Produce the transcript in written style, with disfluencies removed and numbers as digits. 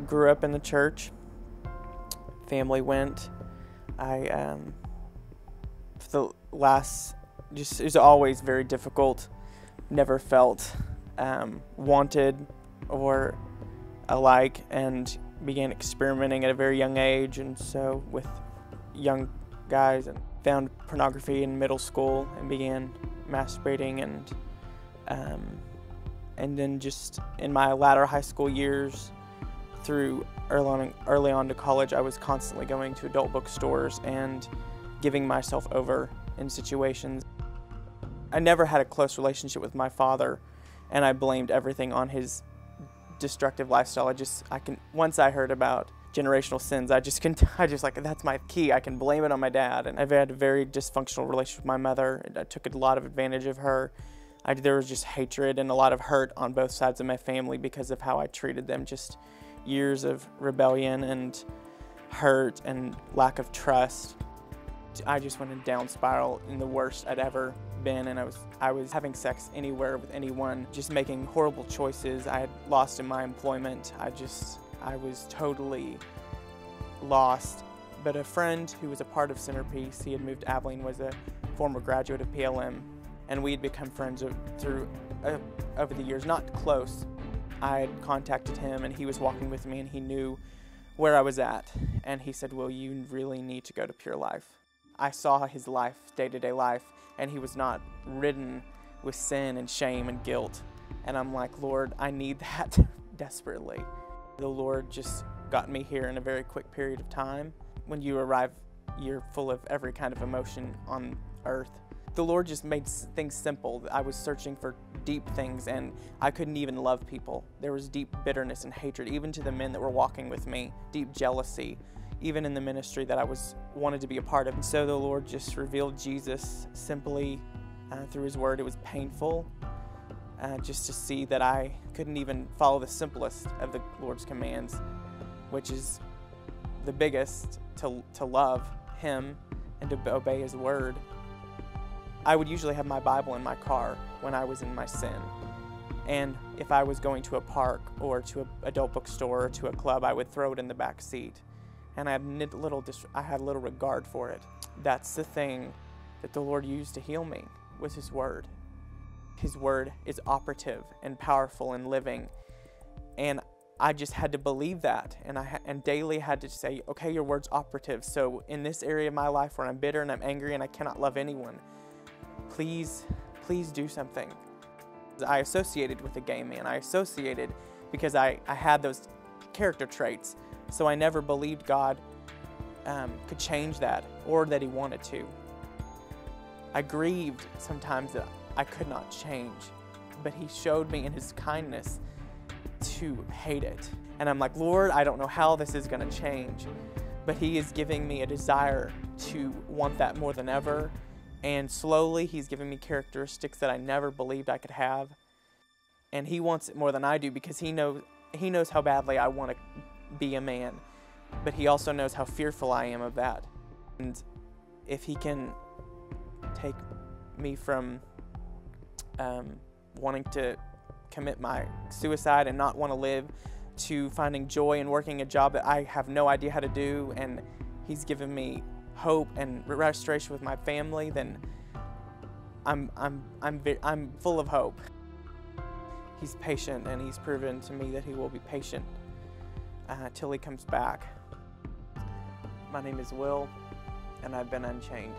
grew up in the church. Family went. For the last, it was always very difficult. Never felt wanted or alike, and began experimenting at a very young age, and so with young guys, and found pornography in middle school and began masturbating, and then just in my latter high school years through early on to college, I was constantly going to adult bookstores and giving myself over in situations. I never had a close relationship with my father, and I blamed everything on his destructive lifestyle. Once I heard about generational sins, I just like, that's my key. I can blame it on my dad. And I've had a very dysfunctional relationship with my mother. I took a lot of advantage of her. There was just hatred and a lot of hurt on both sides of my family because of how I treated them. Just years of rebellion and hurt and lack of trust. I just went in a down spiral in the worst I'd ever been, and I was having sex anywhere with anyone, just making horrible choices. I had lost in my employment. I was totally lost. But a friend who was a part of Centerpiece, he had moved to Abilene, was a former graduate of PLM, and we had become friends over the years, not close. I had contacted him, and he was walking with me, and he knew where I was at, and he said, "Well, you really need to go to Pure Life." I saw his life, day-to-day life, and he was not ridden with sin and shame and guilt. And I'm like, Lord, I need that desperately. The Lord just got me here in a very quick period of time. When you arrive, you're full of every kind of emotion on earth. The Lord just made things simple. I was searching for deep things, and I couldn't even love people. There was deep bitterness and hatred, even to the men that were walking with me, deep jealousy, even in the ministry that I wanted to be a part of. And so the Lord just revealed Jesus simply through His Word. It was painful just to see that I couldn't even follow the simplest of the Lord's commands, which is the biggest, to love Him and to obey His Word. I would usually have my Bible in my car when I was in my sin. And if I was going to a park or to an adult bookstore or to a club, I would throw it in the back seat. And I had little regard for it. That's the thing that the Lord used to heal me, was His Word. His Word is operative and powerful and living. And I just had to believe that. And daily had to say, okay, your Word's operative. So in this area of my life where I'm bitter and I'm angry and I cannot love anyone, please do something. I associated with a gay man. I associated because I had those character traits. So I never believed God could change that, or that He wanted to. I grieved sometimes that I could not change, but He showed me in His kindness to hate it. And I'm like, Lord, I don't know how this is going to change, but He is giving me a desire to want that more than ever. And slowly He's giving me characteristics that I never believed I could have. And He wants it more than I do, because He knows how badly I want to be a man, but He also knows how fearful I am of that. And if He can take me from wanting to commit my suicide and not want to live, to finding joy and working a job that I have no idea how to do, and He's given me hope and restoration with my family, then I'm full of hope. He's patient, and He's proven to me that He will be patient till He comes back. My name is Will, and I've been unchained.